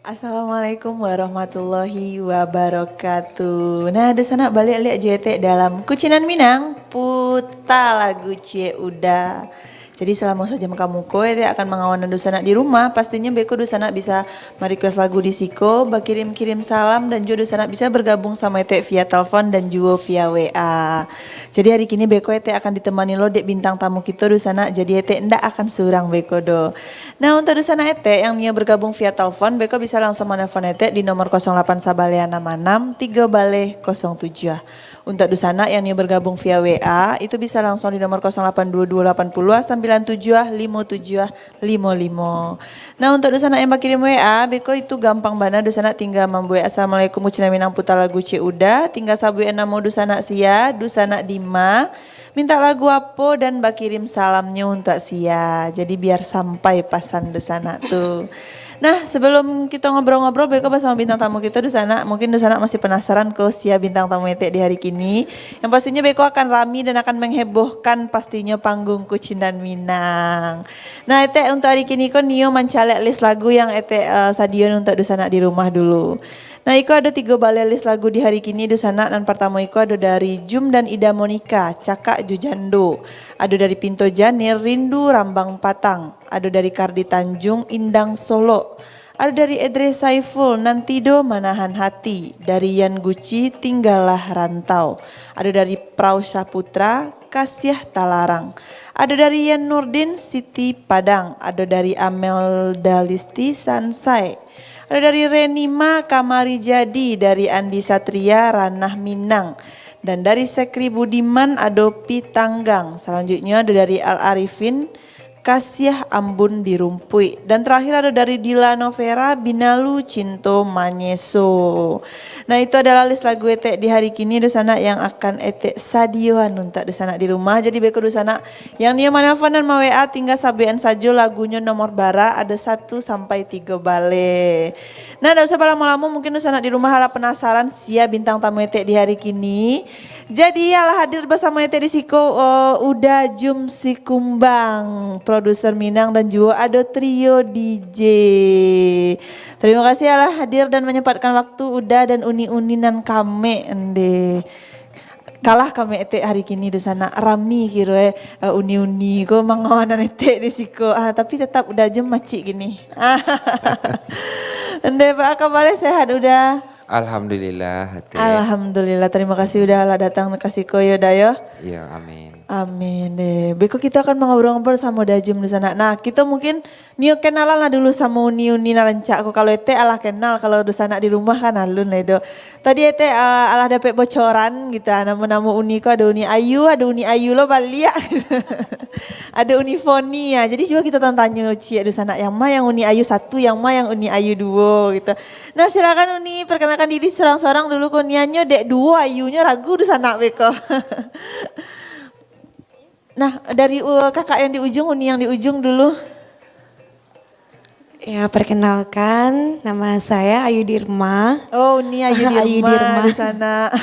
Assalamualaikum warahmatullahi wabarakatuh. Nah, di sana balik lihat JT dalam Kucinan Minang, puta lagu Cie Uda. Jadi selama sejam kamu koe akan mengawan dusana di rumah, pastinya beko dusana bisa merequest lagu di Siko, kirim-kirim salam dan juga dusana bisa bergabung sama Ete via telepon dan juga via WA. Jadi hari ini beko Ete akan ditemani lo dek bintang tamu kita dusana, jadi Ete ndak akan surang beko do. Nah untuk dusana Ete yang nia bergabung via telepon, beko bisa langsung menelpon Ete di nomor 08 Sabalea 66 3 Bale 07. Untuk dusana yang nia bergabung via WA itu bisa langsung di nomor 082280 975755. Nah untuk dusana yang kirim WA, beko itu gampang bana dusana tinggal membuat assalamualaikum ucina minang puta lagu C udah, tinggal sabu enamo dusana sia, dusana dima, minta lagu apa dan kirim salamnya untuk sia. Jadi biar sampai pasan dusana tuh. Nah sebelum kita ngobrol-ngobrol beko sama bintang tamu kita di sana, mungkin di sana masih penasaran ke sia bintang tamu Ete di hari kini. Yang pastinya beko akan rami dan akan menghebohkan pastinya panggung Kucinan Minang. Nah Ete untuk hari kini kok Nio mencalek list lagu yang Ete sadion untuk di sana di rumah dulu. Nah Iko ada 3 balai list lagu di hari kini di sana dan pertama Iko ada dari Jum dan Ida Monica, Cakak Jujando. Ada dari Pinto Janir, Rindu Rambang Patang. Ada dari Kardi Tanjung, Indang Solo. Ada dari Edre Saiful, Nantido Manahan Hati. Dari Yan Guci, Tinggallah Rantau. Ada dari Prau Saputra, Kasyah Talarang. Ada dari Yan Nurdin, Siti Padang. Ada dari Amel Dalisti, Sansai. Ada dari Renima Kamari Jadi, dari Andi Satria Ranah Minang, dan dari Sekri Budiman Adopi Tanggang. Selanjutnya ada dari Al Arifin Kasyah Ambun Dirumpui, dan terakhir ada dari Dila Novera Binalu Cinto Manyeso. Nah itu adalah list lagu Ete di hari kini di sana yang akan Ete sadioan untuk di sana di rumah. Jadi beko di sana yang dia menelpon dan mau WA tinggal sabean saja lagunya nomor bara ada 1 sampai 3 bale. Nah enggak usah lama-lama, mungkin di sana di rumah hala penasaran sia bintang tamu Ete di hari kini. Jadi ala hadir bersama Ete di Siko udah Jum si Kumbang, produser Minang dan juga ada trio DJ. Terima kasih ala hadir dan menyempatkan waktu udah dan uni-uninan kami ende. Kalah kami Ete hari kini di sana rami kira uni-uni ko mangawanan Ete di Siko. Tapi tetap udah Jum macik gini. Ende Pak kabar sehat udah? Alhamdulillah. Alhamdulillah, terima kasih udah lah datang kasih koyo dayo. Iya, amin. Amin deh. Beko kita akan ngobrol-ngobrol sama Dajum di sana. Nah, kita mungkin Nio kenalan lah dulu sama Uni Narancak. Kalau Ete alah kenal, kalau di sana di rumah kan alun ledo. Tadi Ete alah dapet bocoran gitu. Nama-nama Uni ko ada Uni Ayu lo balia. Ada Uni Foni ya. Jadi coba kita tanya Cie di sana yang mah yang Uni Ayu 1, yang mah yang Uni Ayu 2 gitu. Nah, silakan Uni perkenalkan diri seorang-seorang dulu kuniannya dek 2 Ayunya ragu di sana beko. Nah dari kakak yang di ujung, Uni yang di ujung dulu. Ya perkenalkan nama saya Ayu Dirma. Oh Uni Ayu Dirma, Ayu Dirma di sana.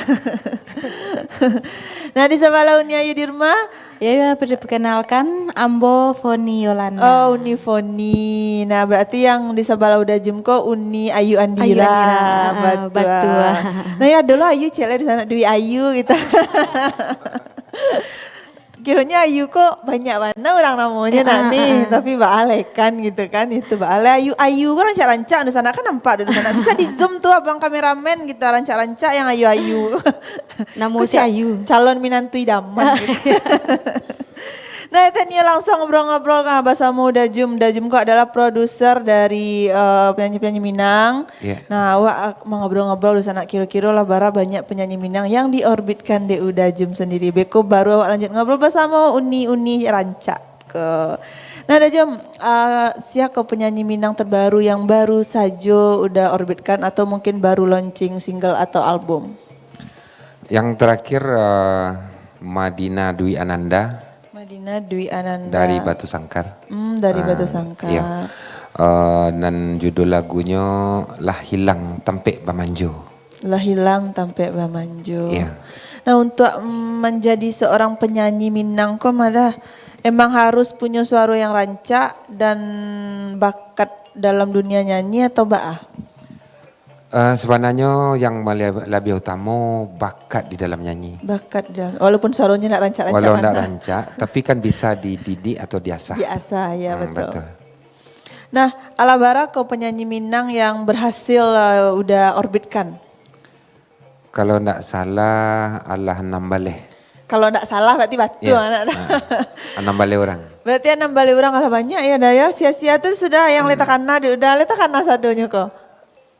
Nah di sebelah Uni Ayu Dirma. Ya perkenalkan Ambo Foni Yolanda. Oh Uni Foni. Nah berarti yang di sebelah udah Jemko Uni Ayu Andira. Betul. Nah ya dulu Ayu cile di sana Dwi Ayu gitu. Kiranya Ayu kok banyak mana orang namanya nih, tapi Mbak Ale kan gitu kan, itu Mbak Ale Ayu kan rancak-rancak di sana kan nampak di sana. Bisa di zoom tuh abang kameramen gitu rancak-rancak yang Ayu. Namu si Ayu. Calon minantu idaman gitu. Nah itu nih langsung ngobrol-ngobrol kan bahasa muda Dajum kok adalah produser dari penyanyi-penyanyi Minang. Yeah. Nah wak mau ngobrol-ngobrol di sana kira-kira lah bara banyak penyanyi Minang yang diorbitkan di Dajum sendiri. Beko baru awak lanjut ngobrol bersama Uni Rancak ke. Nah Dajum siapa penyanyi Minang terbaru yang baru saja udah orbitkan atau mungkin baru launching single atau album? Yang terakhir Madina Dwi Ananda. Madina Dwi Ananda. Dari Batu Sangkar. Dari Batu Sangkar. Iya. Dan judul lagunya Lah Hilang Tampe Bamanjo. Lah Hilang Tampe Bamanjo. Iya. Nah untuk menjadi seorang penyanyi Minang kok malah emang harus punya suara yang rancak dan bakat dalam dunia nyanyi atau baah? Sebenarnya yang lebih utama bakat di dalam nyanyi. Bakat dan walaupun suaranya nak rancak-rancak Walau mana. tidak rancak, tapi kan bisa dididik atau diasah. Biasa ya betul. Betul. Nah, Alabara kau penyanyi Minang yang berhasil udah orbitkan. Kalau tidak salah, Allah Nambale. Kalau tidak salah berarti batu anak. Nambale orang. Berarti 6 bali orang lah banyak ya Daya. Sia-sia tuh sudah yang letakana udah letakana sadonya kok.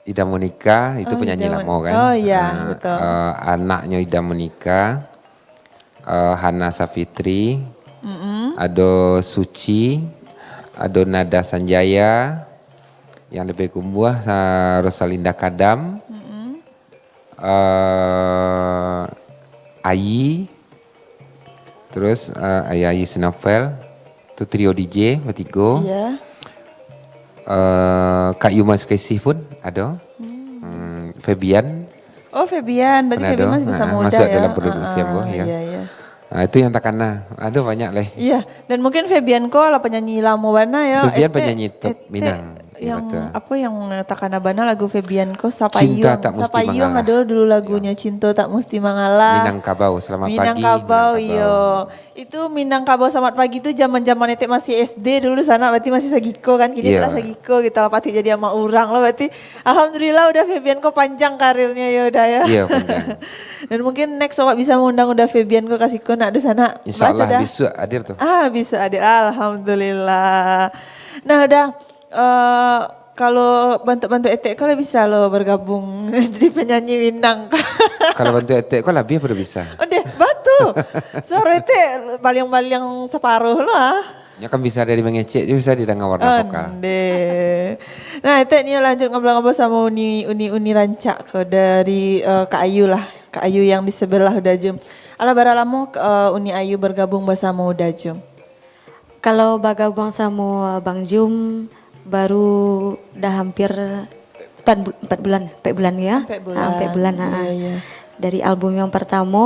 Ida Monika itu Oh, penyanyi Ida lama kan. Oh iya betul. Anaknya Ida Monika, Hana Safitri, ada Suci, ada Nada Sanjaya, yang lebih kumbuh Rosalinda Kadam, Ayi, terus Ayi Sinovel, itu trio DJ bertiga. Iya. Kak Yuma Sukesi pun ada. Febian Oh Febian, berarti pernah Febian ada. masih bisa muda Masuk ya. dalam produksi Ambo ya. Iya, iya. Itu yang tak kena. Ada banyak lah. Iya, dan mungkin Febian ko lah penyanyi lama bana ya. Febian penyanyi top Minang. Iya, Yang betul. apa yang takana bana lagu Febian ko Sapayung. Cinta Tak Mesti Sapayung Mengalah. ada dulu lagunya Cinta Tak Mesti Mengalah. Minangkabau, selamat pagi. Minangkabau, iya. Itu Minangkabau selamat pagi itu zaman-zaman etek masih SD dulu sana berarti masih sagiko kan. Kini Iya. telah sagiko kita lah pati jadi sama orang loh berarti. Alhamdulillah udah Febian ko panjang karirnya ya udah ya. Iya, panjang. Dan mungkin next sobat bisa mengundang udah Febian ko kasih ko nak di sana. Insya Allah Dah. bisa hadir tuh. Bisa hadir. Alhamdulillah. Nah udah kalau bantu-bantu etek kalau bisa lo bergabung jadi penyanyi Minang. Kalau bantu etek kok lebih pada bisa. Udah batu. Suara etek baliang-baliang separuh lo ah. Ya kan bisa dari mengecek juga bisa didengar warna vokal. Ande. Nah, itu nih lanjut ngobrol-ngobrol sama Uni Rancak ke dari Kak Ayu lah. Kak Ayu yang di sebelah udah jum. Ala baralamu Uni Ayu bergabung bersama udah jum. Kalau bergabung sama Bang Jum baru udah hampir 4 bulan ya. 4 bulan. 4 bulan. Iya, iya. Dari album yang pertama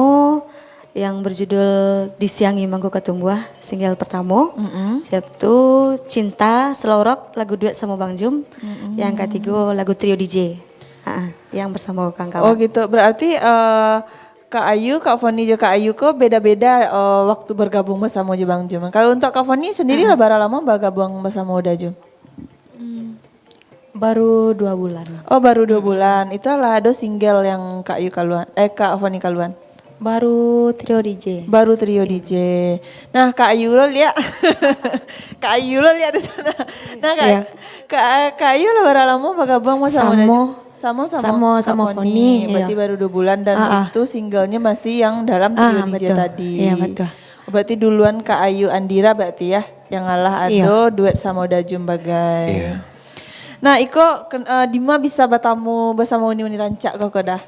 yang berjudul Disiangi Mangku Ketumbuh, single pertama. Siap tuh Cinta Slow Rock, lagu duet sama Bang Jum. Yang ketiga lagu trio DJ. Yang bersama kawan-kawan. Oh gitu. Berarti Kak Ayu, Kak Foni juga Kak Ayu kok beda-beda waktu bergabung bersama Bang Jum. Kalau untuk Kak Foni sendiri lah berapa lama bergabung bersama udah Jum? Baru 2 bulan. Oh baru 2 bulan. Itulah ada single yang Kak Ayu kaluan. Kak Foni kaluan. Baru trio DJ. Baru trio DJ. Nah Kak Ayu lo lihat, Kak Ayu lo lihat di sana. Nah Kak Ayu lo berapa lama bergabung sama Sama Foni, Berarti iya. baru 2 bulan dan itu singlenya masih yang dalam trio DJ betul. tadi. Iya, betul. Berarti duluan Kak Ayu Andira berarti ya, yang ngalah Ado duet sama Dajum Bagai. Iya. Nah Iko Dima bisa bertamu bersama Uni Rancak kok dah.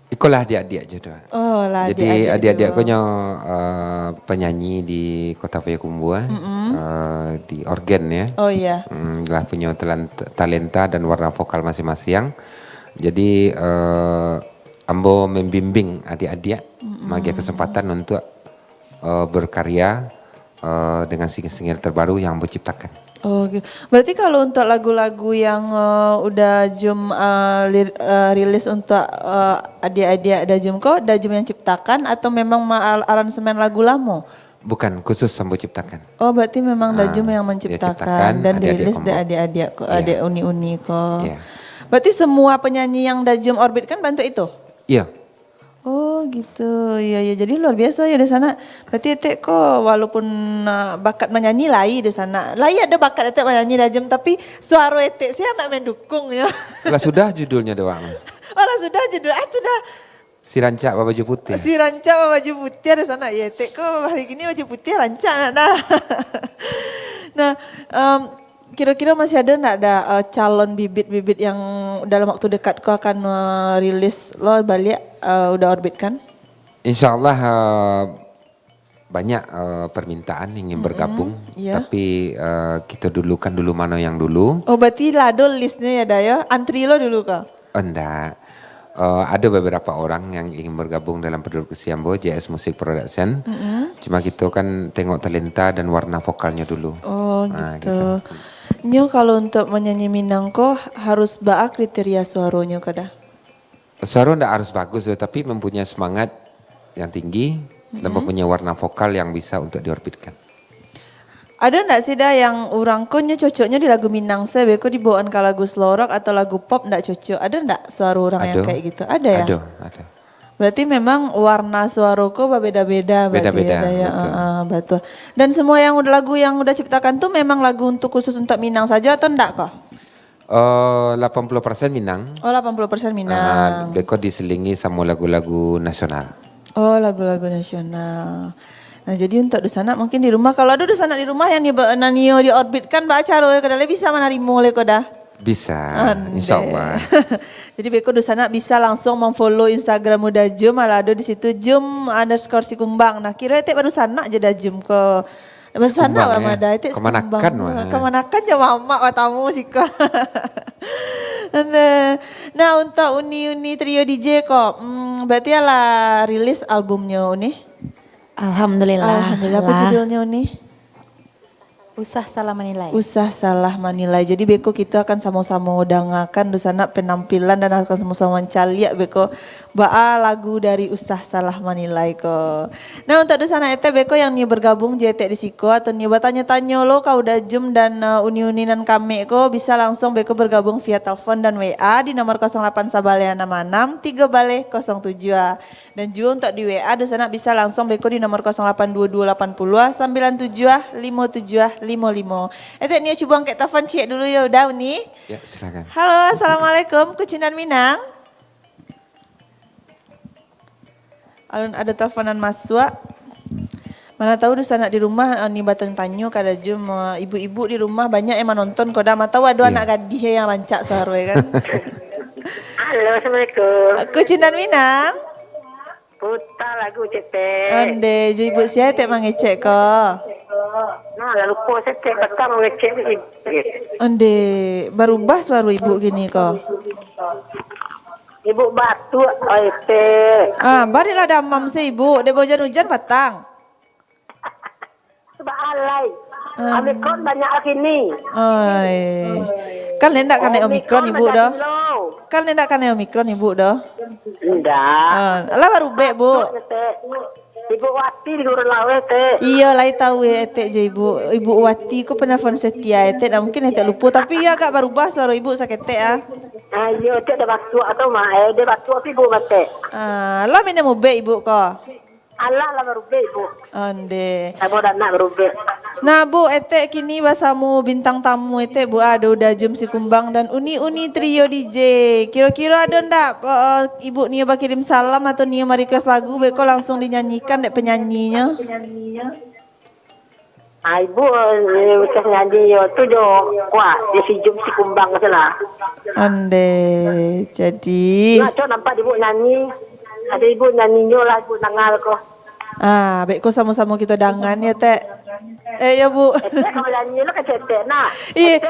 Ikolah adik-adik je tuh. Oh lah Jadi adik-adik aku penyanyi di Kota Payakumbuh di organ ya. Oh iya. Lah punya talenta dan warna vokal masing-masing. Jadi Ambo membimbing adik-adik bagi kesempatan untuk berkarya dengan single-single terbaru yang Ambo ciptakan. Oh gitu. Berarti kalau untuk lagu-lagu yang udah Jum rilis untuk adik-adik Dajum kok Dajum yang ciptakan atau memang aransemen lagu lama? Bukan, khusus Ambo ciptakan. Oh berarti memang Dajum yang dia menciptakan ciptakan, dan adik-adik dirilis kombo. dari adik-adik kok, Iya. adik uni-uni kok. Iya. Berarti semua penyanyi yang Dajum orbit kan bantu itu? Iya. Oh gitu, iya ya. Jadi luar biasa ya di sana. Berarti etek kok walaupun bakat menyanyi lai di sana. Lai ada bakat etek menyanyi Dajum tapi suara etek saya nak mendukung ya. Lah sudah judulnya doang. Orang sudah judul itu dah Si Rancak Baju Putih. si Rancak baju putih di sana. Ya etek kok hari ini baju putih Rancak nah. Nah, kira-kira masih ada enggak ada calon bibit-bibit yang dalam waktu dekat kau akan rilis lo balik udah orbit kan? Insya Allah banyak permintaan ingin bergabung, iya. tapi kita dulukan dulu mana yang dulu. Oh berarti lado listnya ya Dayo, antri lo dulu kah? Enggak, ada beberapa orang yang ingin bergabung dalam produksi Ambo, JS Music Production. Cuma kita kan tengok talenta dan warna vokalnya dulu. Oh Nah, gitu. Nyo kalau untuk menyanyi Minang ko harus baa kriteria suaranya kada? Suara ndak harus bagus tapi mempunyai semangat yang tinggi dan mempunyai warna vokal yang bisa untuk diorbitkan. Ada ndak sih dah yang orang ko nyo cocoknya di lagu Minang saya beko dibawaan ke lagu slow rock atau lagu pop ndak cocok? Ada ndak suara orang yang kayak gitu? Ada ya? Ada. Berarti memang warna suara ko beda-beda berarti Beda-beda, ada ya. betul. Betul. Dan semua yang udah lagu yang udah ciptakan tuh memang lagu untuk khusus untuk Minang saja atau ndak kok? 80% Minang. Oh 80% Minang. Beko diselingi sama lagu-lagu nasional. Oh lagu-lagu nasional. Nah jadi untuk di sana mungkin di rumah kalau ada di sana di rumah yang nanio diorbitkan mbak acara ya kadang bisa menerima oleh koda. Bisa, Ande. insya Allah. Jadi Beko di sana bisa langsung memfollow Instagram udah Jum, malah ada di situ Jum_Sikumbang. Nah kira itu baru sana aja dah Jum ke baru sana Sikumbang, mama ya. dah itu Kemanakan, mah. Kemanakan ya mama watamu sih kok. Nah untuk Uni Trio DJ kok, berarti lah rilis albumnya Uni. Alhamdulillah. Alhamdulillah apa judulnya Uni? Usah salah menilai. Usah salah menilai. Jadi Beko kita akan sama-sama udangakan di sana penampilan dan akan sama-sama mencaliak Beko baa lagu dari Usah Salah Menilai ko. Nah untuk di sana ete Beko yang nih bergabung JT di Siko atau nih bertanya-tanya lo kau udah Jum dan uni-uninan kami ko bisa langsung Beko bergabung via telepon dan WA di nomor 08 Sabalea 66 3 Bale 07. Dan juga untuk di WA di sana bisa langsung Beko di nomor 082280 97 57 55. Ete nih coba angkat telepon cik dulu ya udah nih. Ya silakan. Halo, assalamualaikum, Kucinan Minang. Alun ada teleponan masuk. Mana tahu di sana di rumah nih batang tanyo kada Jum ibu-ibu di rumah banyak yang menonton koda mata tahu ada anak gadis yang rancak seharusnya kan. Halo, Assalamualaikum. Kucinan Minang. Putar lagu CT. Ande, je ibu saya tek mangecek ko. Nah, lalu lupa saya cek petang mau ngecek ni. Ande, berubah suara ibu gini ko. Ibu batu, OIT. Barilah damam si ibu, de hujan-hujan petang. Sebab alai. Omikron banyak lagi ni. Oi. Kan nendak kena Omikron ibu dah. Kan nendak kena Omikron ibu dah. Enggak. Alah baru be bu. Ibu Wati di Gurun Lawe, Teh. Iya lah tahu ya etek je ibu. Ibu Wati ku penelpon setia etek nah mungkin etek lupa tapi ya agak berubah suara ibu sakit teh ah. Iya, Teh ada waktu atau mah dia waktu apa ibu mate. Lah mina mau be ibu ko. Allah lah baru be ibu. Ande. Saya dah nak baru be. Nah bu etek kini bahasamu bintang tamu etek bu ada udah Jum Sikumbang dan Uni Trio DJ. Kira-kira ada ndak ibu Nia kirim salam atau Nia request lagu beko langsung dinyanyikan dek penyanyinya. Ibu kes nyanyi yo tu jo kuat dia si Jum Sikumbang salah. Ande. Jadi Nak coba nampak ibu nyanyi. Ada ibu nyanyi lagu nangal ko. beko sama-sama kita dangan ya teh. Ya bu. Kalau nyanyi lo kan cetek nak. Iya,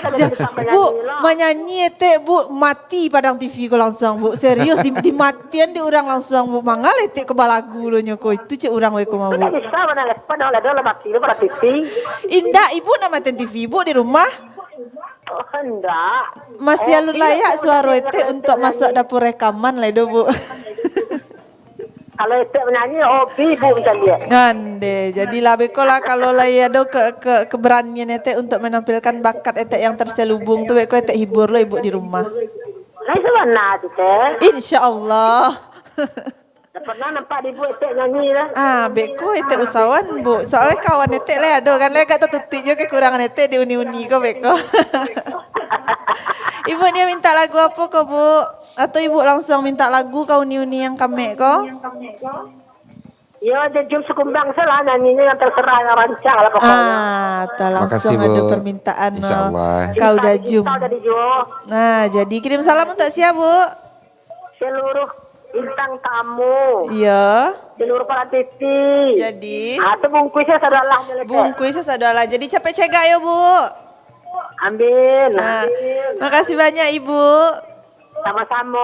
bu, menyanyi ete bu mati padang TV ko langsung bu serius di matian di orang langsung bu mangal ete ke balagu lo nyoko itu cek orang we ko mau Itu bu. tak bisa mana lepas dah ada mati lo pada TV. Indah ibu nama TV bu di rumah Oh hendak. masih alun layak suara ete untuk masuk dapur rekaman lah itu bu. Kalau itu menyanyi hobi bu macam dia. Ande, jadi lah beko lah kalau lah ya do keberanian ete untuk menampilkan bakat ete yang terselubung tuh beko ete hibur lo ibu di rumah. Lain mana tu teh? Insya Allah. Tak pernah nampak ibu itu nyanyi lah. Beko ete usahawan bu. Soalnya kawan ete lah ada kan lah kata tutik je kekurangan ete di uni-uni ko beko. Ibu dia minta lagu apa ko bu? Atau ibu langsung minta lagu kau uni-uni yang kami ko? Ya, dia Jum Sikumbang salah nyanyinya yang terserah yang rancang lah pokoknya. Tak langsung Makasih, ada Bu. permintaan Insyaallah. Kau udah Jum. Kita jadi Jo. Nah, jadi kirim salam untuk siapa bu? Seluruh bintang tamu. Iya. Seluruh para TV. Jadi Atau bungkusnya sadalah melek. bungkus sesaudara. Jadi capek cegak ya bu. Ambil. Nah, makasih banyak ibu. Sama-sama.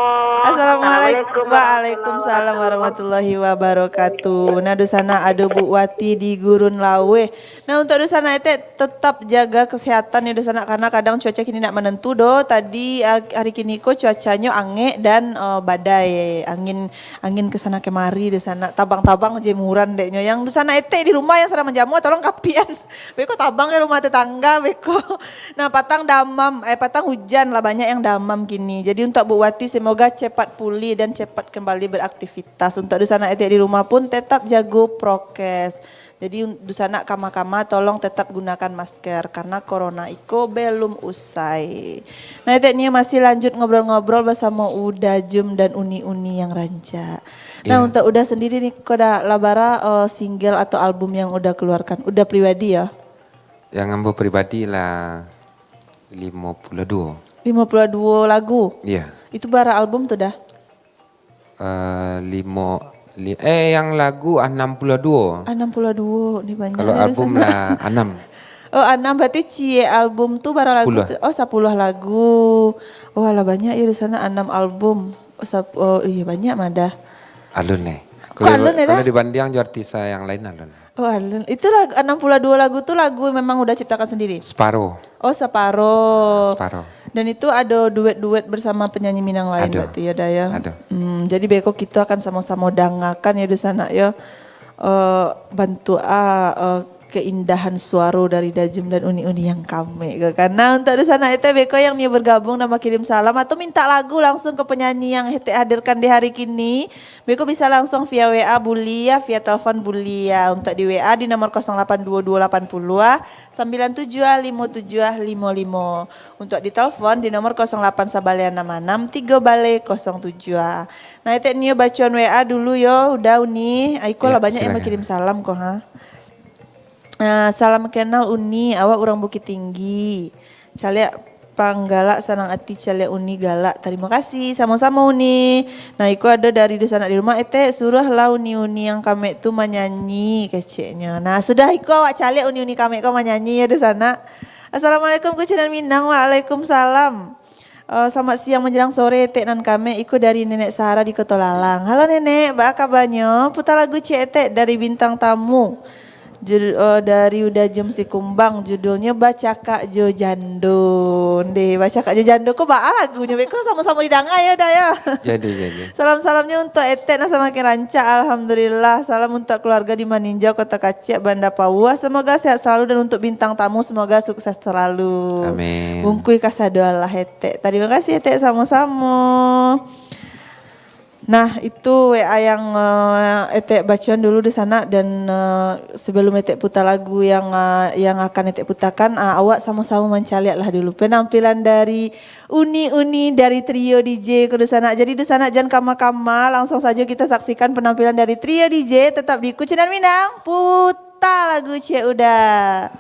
Assalamualaikum. Waalaikumsalam warahmatullahi wabarakatuh. Nah, di sana ada Bu Wati di Gurun Lawe. Nah, untuk di sana itu tetap jaga kesehatan ya di sana karena kadang cuaca kini nak menentu do. Tadi hari kini kok cuacanya ange dan badai. Angin ke sana kemari di sana. Tabang-tabang jemuran deknya. Yang di sana itu di rumah yang sedang menjamu tolong kapian. Beko tabang ke rumah tetangga beko. Nah, patang hujan lah banyak yang damam kini. Jadi untuk Bu Wati semoga cepat pulih dan cepat kembali beraktivitas. Untuk di sana di rumah pun tetap jago prokes. Jadi di sana kama-kama tolong tetap gunakan masker karena corona itu belum usai. Nah ini masih lanjut ngobrol-ngobrol bersama Uda Jum dan Uni-Uni yang ranca. Nah untuk Uda sendiri nih kau udah labara single atau album yang udah keluarkan? Udah pribadi ya? Yang ambo pribadi lah 52. 52 lagu? Iya. Itu bara album tuh dah? Yang lagu 62. 62 nih banyak. Kalau album lah 6. Oh 6 berarti cie album tuh bara lagu. 10. Oh 10 lagu. Oh alah banyak ya di sana 6 album. Oh iya banyak madah. Alun nih. Alun ya dah? Kalau dibanding artisa yang lain alun. Oh alun. Itu lagu, 62 lagu tuh lagu memang udah ciptakan sendiri? Separuh. Oh separuh. Separuh. Dan itu ada duet-duet bersama penyanyi Minang lain Ada. berarti ya Daya? Ada. Jadi beko kita akan sama-sama dangakan ya di sana ya. Bantu keindahan suara dari Dajum dan Uni-Uni yang kami. Karena untuk di sana itu beko yang nih bergabung nama kirim salam atau minta lagu langsung ke penyanyi yang hete hadirkan di hari kini. Beko bisa langsung via WA Bulia, via telepon Bulia. Untuk di WA di nomor 082280 975755. Untuk di telepon di nomor 08 sabalian 66 3 bale 07. Nah itu nih bacaan WA dulu yo, udah Uni. Aiko lah banyak yang silakan. berkirim salam kok ha. Nah, salam kenal Uni, awak orang Bukit Tinggi. Calek Panggalak Sanang Ati Calek Uni Galak. Terima kasih, sama-sama Uni. Nah, iku ada dari di sana di rumah suruh lah Uni-Uni yang kami tu menyanyi keceknya. Nah, sudah iku awak calek Uni-Uni kami kau menyanyi ya di sana. Assalamualaikum Kucinan Minang. Waalaikumsalam. Selamat siang menjelang sore nan kami ikut dari Nenek Sarah di Kotolalang. Halo Nenek, apa kabarnya? Putar lagu Tek dari bintang tamu. Dari Uda Jem si Kumbang judulnya Baca Kak Jo Jando. Deh, Baca Kak Jo Jando kok baa lagunya beko sama-sama didanga ya dah ya. Jadi. Salam-salamnya untuk Etek nasa makin ranca alhamdulillah. Salam untuk keluarga di Maninjau Kota Kacik Banda Papua. Semoga sehat selalu dan untuk bintang tamu semoga sukses selalu. Amin. Bungkui kasadoalah Etek. Terima kasih Etek sama-sama. Nah itu WA yang Etek bacaan dulu di sana dan sebelum Etek putar lagu yang akan Etek putarkan awak sama-sama mencaliatlah dulu penampilan dari Uni-Uni dari trio DJ di sana. Jadi di sana jangan kama-kama langsung saja kita saksikan penampilan dari trio DJ tetap di Kucinan Minang putar lagu Cie Udah.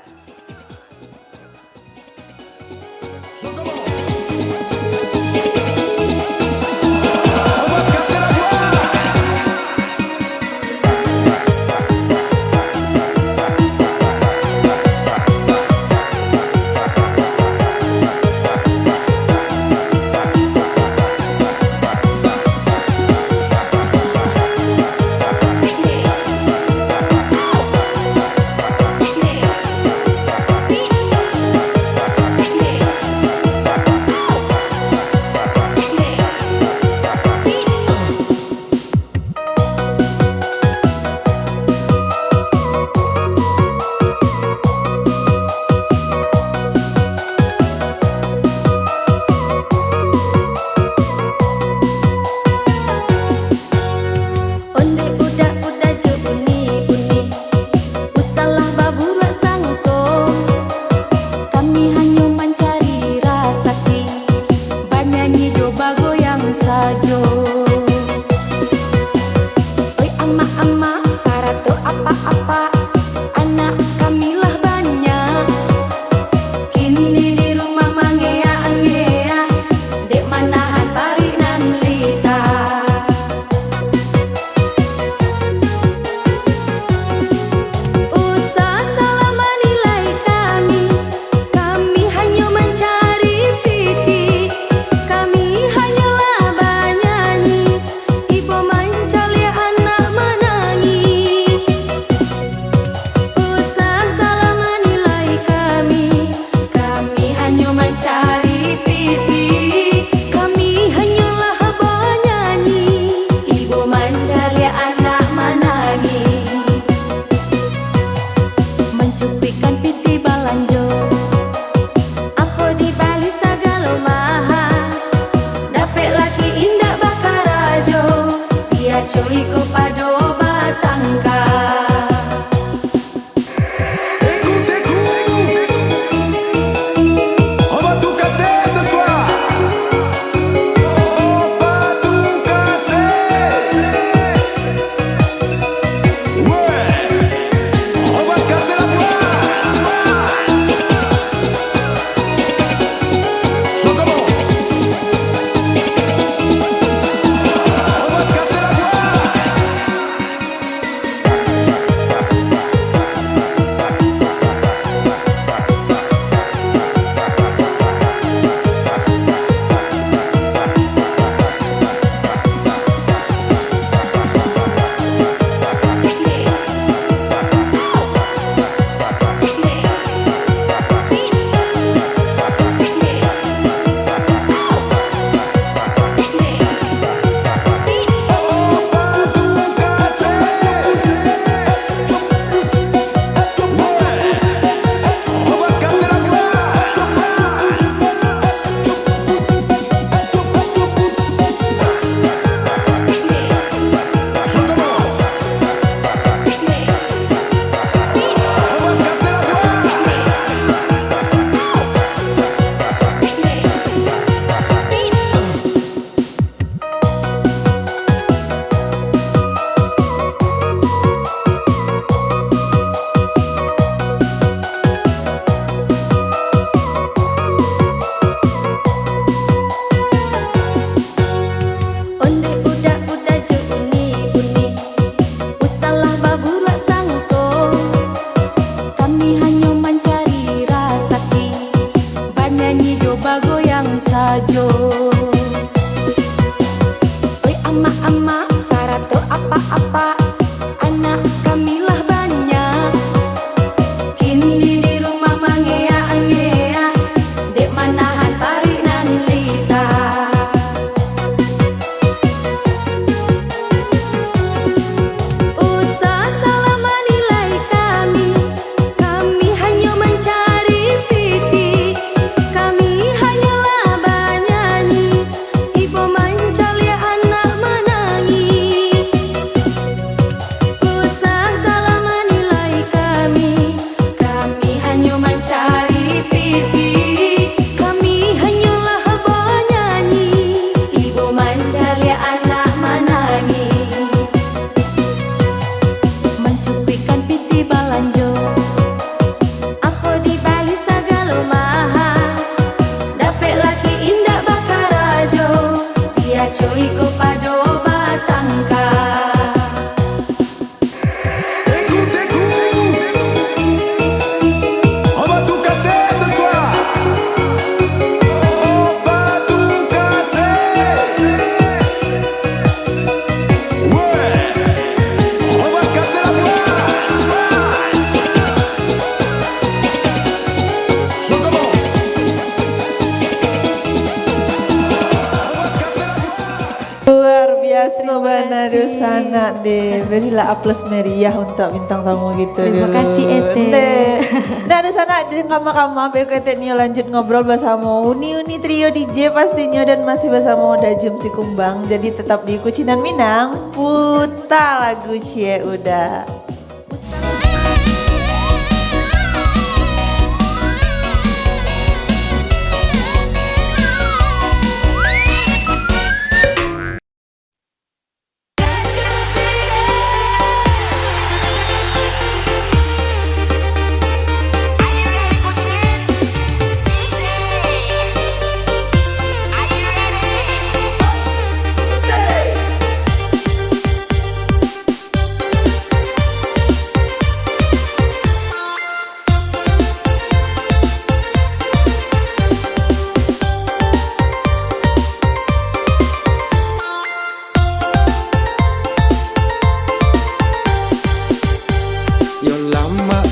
Sobat Nado sana deh. Berilah aplaus meriah untuk bintang tamu gitu Terima dulu. kasih, Ete. Deh. Nah ada sana kama-kama Ete Nio lanjut ngobrol bersama Uni Trio DJ pastinya dan masih bersama Oda Jum si Kumbang. Jadi tetap di Kucinan Minang, putar lagu Cie udah.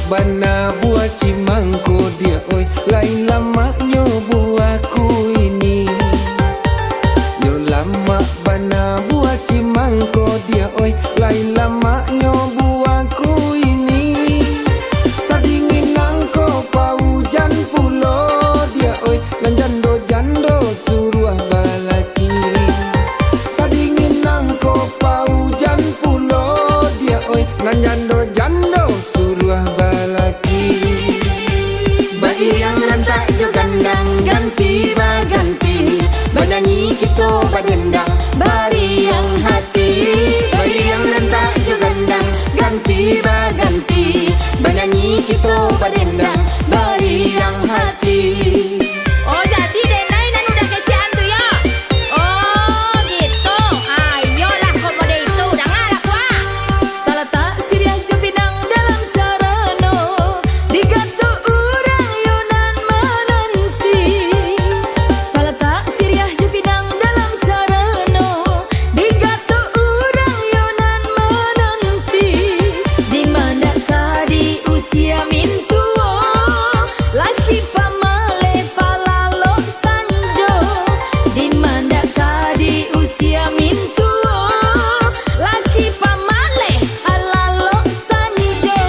Bana buah cimangku dia oi, lain lama nyobu aku ini. Yo lama bana buah cimangku dia oi, lain lama nyobu aku ini. Sadingin nangko paujan pulo dia oi, nan jando suruh balaki. Sadingin nangko paujan pulo dia oi, nan jando suruh balaki. Bagi yang rantak jo gandang ganti baganti, banyanyi kita badendang bari yang hati. Bagi yang rantak jo gandang ganti baganti, banyanyi kita badendang bari yang hati. Oh jadi Denai dan udah kecian tuh ya. Oh gitu. Ayolah komode itu udah ngalak wah. Talata siriah jopinang dalam carano, digato urang yonan menanti. Talata siriah jopinang dalam carano, digato urang yonan menanti. Di mana di usia mintuo, laki pamale palalo sanjo. Di mana di usia mintuo, laki pamale alalo sanjo.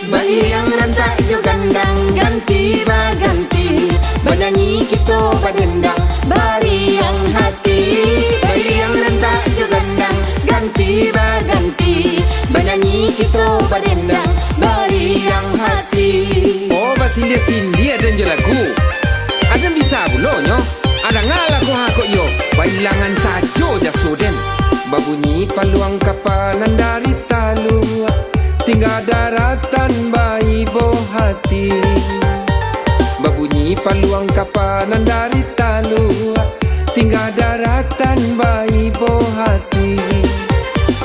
Bagi yang rantak jo gandang ganti baganti, banyanyi kita badendang bari yang hati. Bagi yang rantak jo gandang ganti baganti, banyanyi kita badendang bari yang hati. Oh basindia dan jo lagu. Ada bisa bulonyo, ada ngalaku hakok yo. Bailangan sajo jasoden. Babunyi paluang kapanan dari talua, tinggal daratan bayi boh hati. Babunyi paluang kapanan dari talua, tinggal daratan bayi boh hati.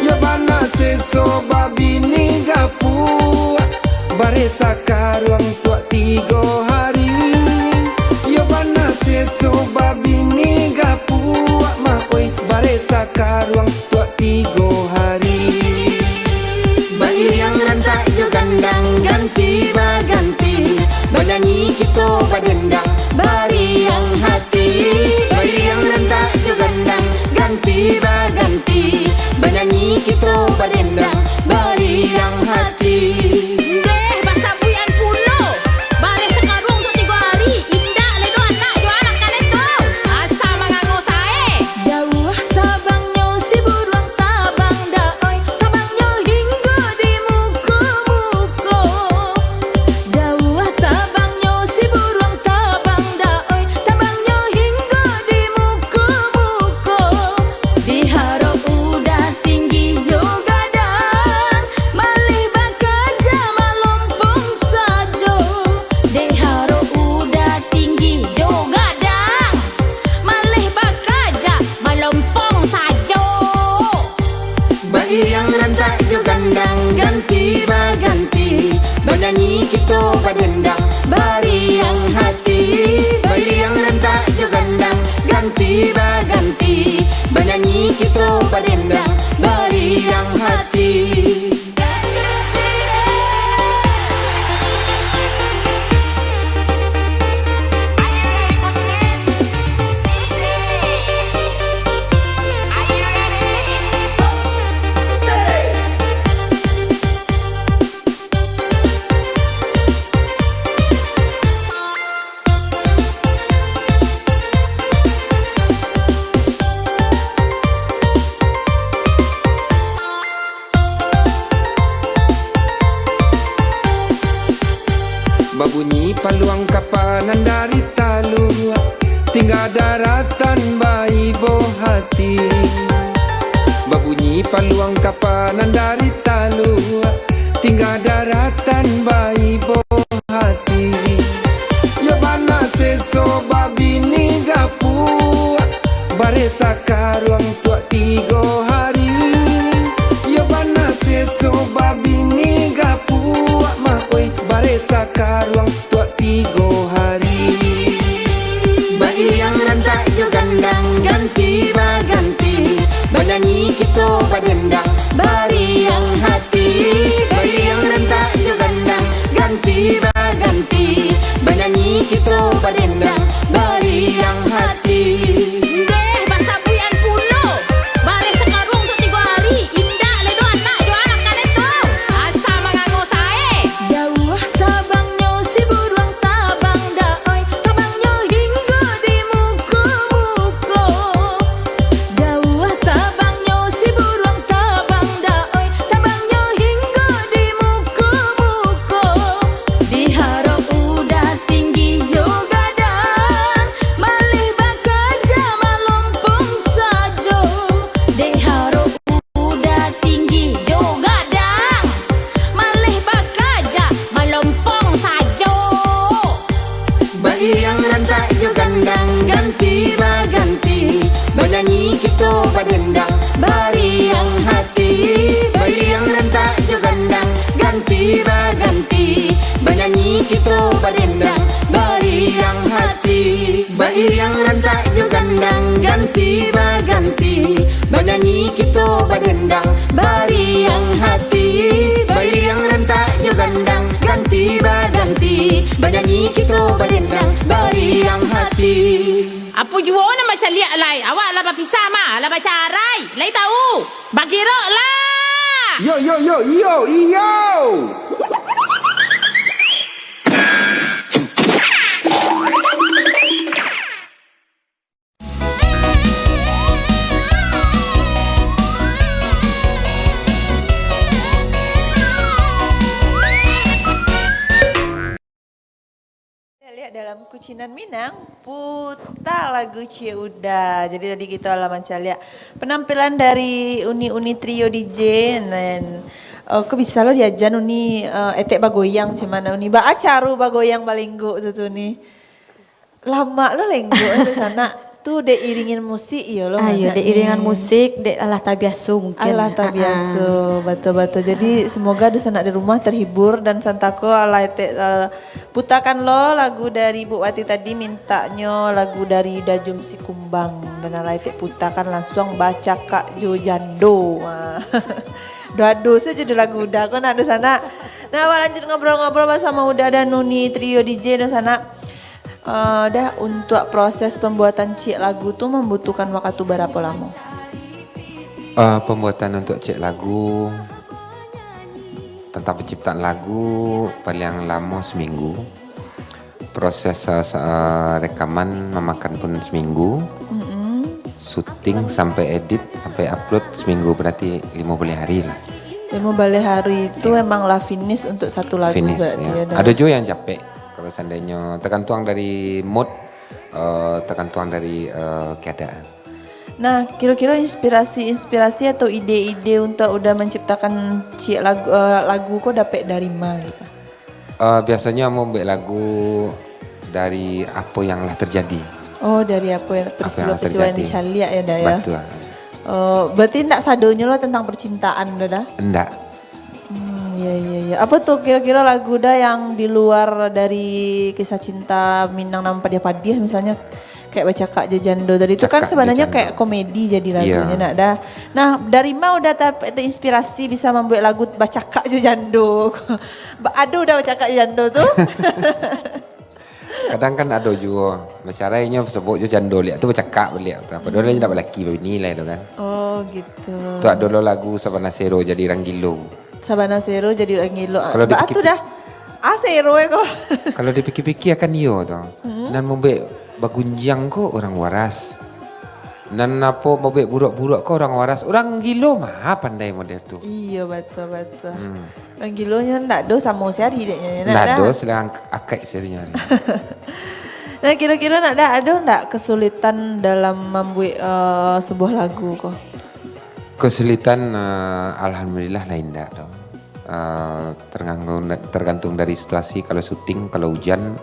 Ya bana seso babini gapu, baresa karuang tua 3 hari. Ya bana seso babini gapu, ma oi baresa karuang tua 3 hari. Bagi yang rantak jo gandang ganti baganti, banyanyi kita badendang bari yang hati. Bagi yang rantak jo gandang ganti baganti, banyanyi kita badendang bari yang hati. Deh bahasa buyan pulo. Bare sekarung untuk 3 hari. Indah ledo anak jo anak kan itu. Asa mangango sae. Jauh tabangnya si buruang tabang daoi, tabangnya hingga di muka-muka. Jauh tabangnya si buruang tabang daoi, tabangnya hingga di muka-muka. Diharap udah tinggi juga dan malih bakaja malompong sajo. Diharap udah tinggi juga dang. Malih bakaja melompong sajo. Bagi yang rantak jo gandang ganti baganti, banyanyi kita badendang bari yang hati. Bagi yang rantak jo gandang ganti baganti, banyanyi kita badendang bari yang hati. Babunyi paluang kapanan dari talu, tinggal daratan bayi boh hati. Babunyi paluang kapanan dari talu, tinggal daratan bayi boh hati. Ya bana seso babini gapu, baresa karuang tua 3 hari. Ya bana seso babini gapu, oi baresa karuang tua 3 hari. Bagi yang rentak jo gandang ganti baganti, bernyanyi kita badendang bari yang hati. Bagi yang rentak jo gandang ganti baganti, bernyanyi kita badendang bari yang hati. Deh bahasa buyan pulo. Bare sekarung untuk 3 hari. Indah ledo anak jo anak kan itu. Asa mengango sae. Jauh tabangnya si burung tabang daoi, tabangnya hingga di muka-muka. Jauh tabangnya si burung tabang daoi, tabangnya hingga di muka-muka. Diharap udah tinggi jo gadang, malih bakaja malompong sajo. Diharap udah tinggi jo gadang, malih bakaja melompong sajo. Bagi yang rentak jo gandang ganti baganti, bernyanyi kita badendang bari yang hati. Bagi yang rentak jo gandang ganti baganti, bernyanyi kita badendang bari yang hati. Bagi yang rentak jo gandang ganti baganti, bernyanyi kita badendang bari yang hati. Bagi yang rentak jo gandang ganti baganti, bernyanyi kita badendang bari yang hati. Apa jua nak macam liat lai. Awak lah berpisah mah, lah baca arai. Lai tahu. Bagi rok lah. Yo yo yo yo yo. Lihat dalam Kucinan Minang, putar lagu Cie Uda. Jadi tadi kita alaman lihat penampilan dari uni-uni trio DJ dan kok bisa lo diajan uni etek bagoyang cemana uni ba acaru bagoyang balenggo tu nih. Lama lo lenggo di sana tuh dek iringin musik ya lo. Ayo dek iringan musik, dek alah tabiaso mungkin. Allah tabiaso, betul-betul. Jadi semoga di sana di rumah terhibur dan santako Allah putakan lo lagu dari Bu Wati tadi mintanya lagu dari Dajum Si Kumbang dan Allah putakan langsung baca Kak Jo Jando. Doa-doa saja judul lagu udah kok nak di sana. Nah, lanjut ngobrol-ngobrol bersama Uda dan Nuni trio DJ di sana. Dah untuk proses pembuatan cik lagu tuh membutuhkan waktu berapa lama? Pembuatan untuk cek lagu tentang penciptaan lagu paling lama seminggu. Proses rekaman memakan pun seminggu. Syuting sampai edit sampai upload seminggu, berarti 15 hari lah. 15 hari itu emang lah finish untuk satu lagu Finish, berarti ya. ya. Ada juga yang capek. Kalau seandainya tergantung dari mood, tergantung dari keadaan. Nah, kira-kira inspirasi atau ide-ide untuk udah menciptakan lagu kok dapet dari mana gitu? Biasanya mau buat lagu dari apa yang lah terjadi. Oh, dari apa yang peristiwa-peristiwa yang dicaliak ya dah ya? Betul. Berarti enggak sadonya lo tentang percintaan dah? Enggak. Iya. Apa tuh kira-kira lagu dah yang di luar dari kisah cinta Minang nama Padiah misalnya kayak baca Kak Jojando tadi itu kan sebenarnya kayak komedi jadi lagunya nak dah. Nah, dari mana udah terinspirasi bisa membuat lagu baca Kak Jojando? Aduh udah baca Kak Jojando tuh. Kadang kan ada juga masalahnya sebut Jojando lihat tu baca Kak beliau. Padahal dia tak lelaki nilai tu kan. Oh gitu. Tu ada lagu Sabana Sero jadi Ranggilo. Sabana Sero jadi Ranggilo. Kalau Batu dah. Sero kok. Kalau dipikir-pikir akan iyo tu. Dan membuat bagunjang kok orang waras. Nan apa mau bek buruk-buruk kau orang waras. Orang gilo mah pandai model tu. Iya betul. Orang gilonya ndak do sama sehari deknya. Nah, dos selang akak serinya. Nah kira-kira ada ndak kesulitan dalam membuat sebuah lagu kok? Kesulitan alhamdulillah lain enggak dong. Tergantung dari situasi, kalau syuting, kalau hujan,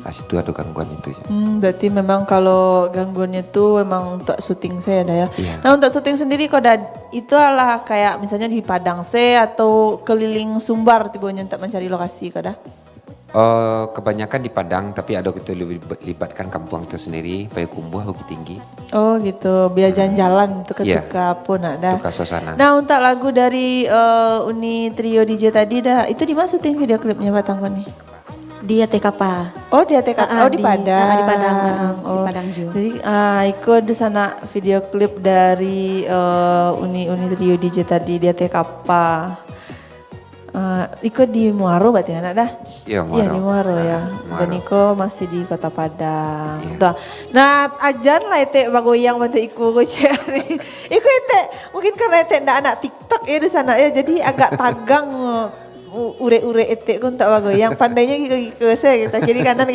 situ ada gangguan itu. Berarti memang kalau gangguannya itu memang untuk syuting saya ada ya. Iya. Nah untuk syuting sendiri kok itu adalah kayak misalnya di Padang atau keliling Sumbar tiba-tiba untuk mencari lokasi kok dah? Kebanyakan di Padang, tapi ada kita libatkan kampung itu sendiri, Payakumbuh, Bukit Tinggi. Oh gitu, biar jalan-jalan itu Iya. ketika pun ada. Tukar suasana. Nah untuk lagu dari Uni Trio DJ tadi dah, itu di mana syuting video klipnya Batang nih? Dia TKP. Oh di ATK, di Padang. Di Padang, Oh. di Padang juga. Jadi ikut di sana video klip dari Uni Trio DJ tadi di ATK. Ikut di Muaro berarti anak dah? Iya, Iya di Muaro ya. Dan Iko masih di Kota Padang. Tuh. Nah ajan lah ete bagoyang bantu Iko cari. Iko ete mungkin karena ete ndak anak TikTok ya di sana ya, jadi agak tagang ure-ure ete kun tak bagoyang. Pandainya Iko saya gitu kiri kanan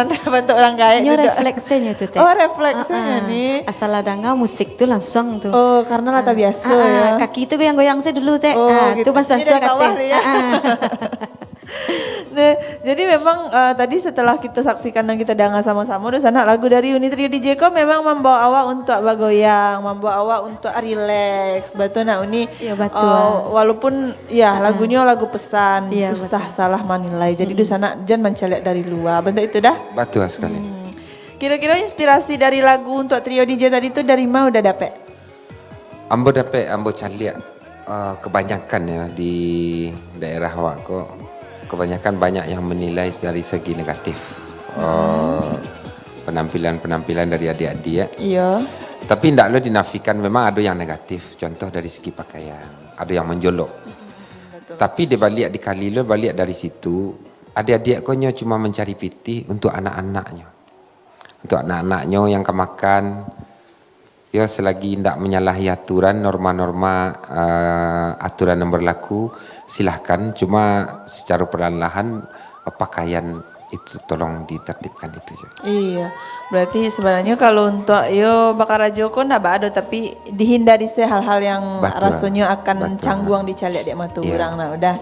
bantu orang kaya. Ini juga. refleksenya tuh teh. Oh refleksnya nih. Asal ada nggak musik tuh langsung tuh. Oh karena lata biasa ya. Kaki itu yang goyang saya dulu teh. Oh, Itu gitu. pas Ini dari bawah kata. nih ya. Nah, jadi memang tadi setelah kita saksikan dan kita dengar sama-sama di sana lagu dari Uni Trio DJ ko memang membawa awak untuk bagoyang, membawa awak untuk relax. Betul nak Uni. Iya, betul. Walaupun ya lagunya lagu pesan, Iya, usah salah menilai. Jadi di sana jangan mencalek dari luar. Bentuk itu dah. Betul sekali. Kira-kira inspirasi dari lagu untuk Trio DJ tadi itu dari mana udah dapet? Ambo caliak kebanyakan ya di daerah awak kok. Kebanyakan banyak yang menilai dari segi negatif. Penampilan dari adik-adik ya. Iya. Tapi tidak lo dinafikan, memang ada yang negatif. Contoh dari segi pakaian, ada yang menjolok. Tapi di kali lo balik dari situ, adik-adik konya cuma mencari piti untuk anak-anaknya. Untuk anak-anaknya yang kemakan, ya selagi tidak menyalahi aturan, norma-norma aturan yang berlaku, silahkan. Cuma secara perlahan-lahan pakaian itu tolong ditertibkan itu. Iya, berarti sebenarnya kalau untuk yo bakar Joko ndak ada, tapi dihindari sih hal-hal yang Betul, rasanya akan betul. canggung dicaliak dek matu Iya. orang. Nah udah.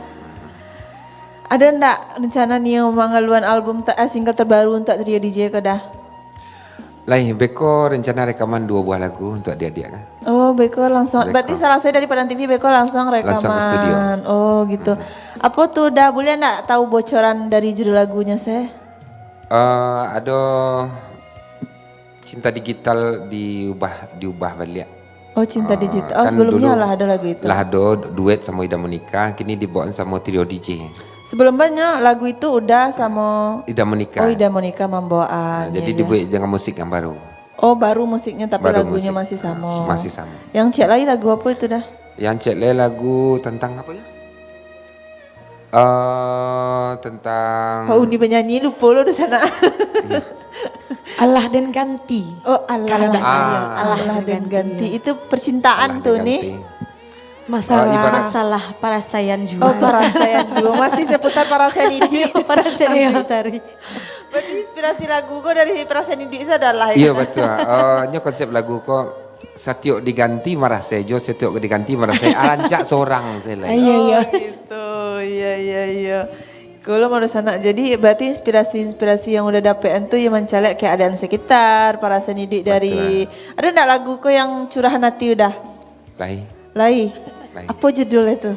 Ada ndak rencana nih mengeluarkan album single terbaru untuk Trio DJ ke dah? Lain, Beko rencana rekaman 2 buah lagu untuk adik-adik kan. Oh, Beko langsung. Beko. Berarti salah saya dari Padang TV Beko langsung rekaman. Langsung ke studio. Oh, gitu. Apa tuh dah boleh ndak tahu bocoran dari judul lagunya saya? Ada Cinta Digital diubah balik. Oh, Cinta Digital. Oh, Kan sebelumnya dulu lah ada lagu itu. Lah ada duet sama Ida Monica, kini dibawain sama Trio DJ. Sebelumnya lagu itu udah sama Ida Monica. Oh, Ida Monica membawaan. Jadi dibuat dengan musik yang baru. Oh, baru musiknya tapi Baru lagunya musik. masih sama. Masih sama. Yang cek lagi lagu apa itu dah? Yang cek lagu tentang apa ya? Tentang Oh, Uni penyanyi lupa lo di sana. Allah dan ganti. Oh, Allah. Kalau nggak salah. Allah dan ganti. Itu percintaan Allah tuh diganti. nih. Masalah. ibarat- Masalah parasayan juga. Oh, Parasayan juga. Masih seputar Parasayan ini. Parasayan tari. Berarti inspirasi lagu kok dari Parasayan ini adalah Iya betul. Nya konsep lagu kok setiok diganti marah sejo, setiok diganti marah saya arancak seorang saya lah. Iya, iya. Oh gitu, iya. Kalau mau sana, jadi berarti inspirasi yang udah dapet itu yang mencalek keadaan sekitar, para senidik dari, ada ndak lagu kok yang curahan hati udah? Lai, Lai, Lai. apa judulnya itu?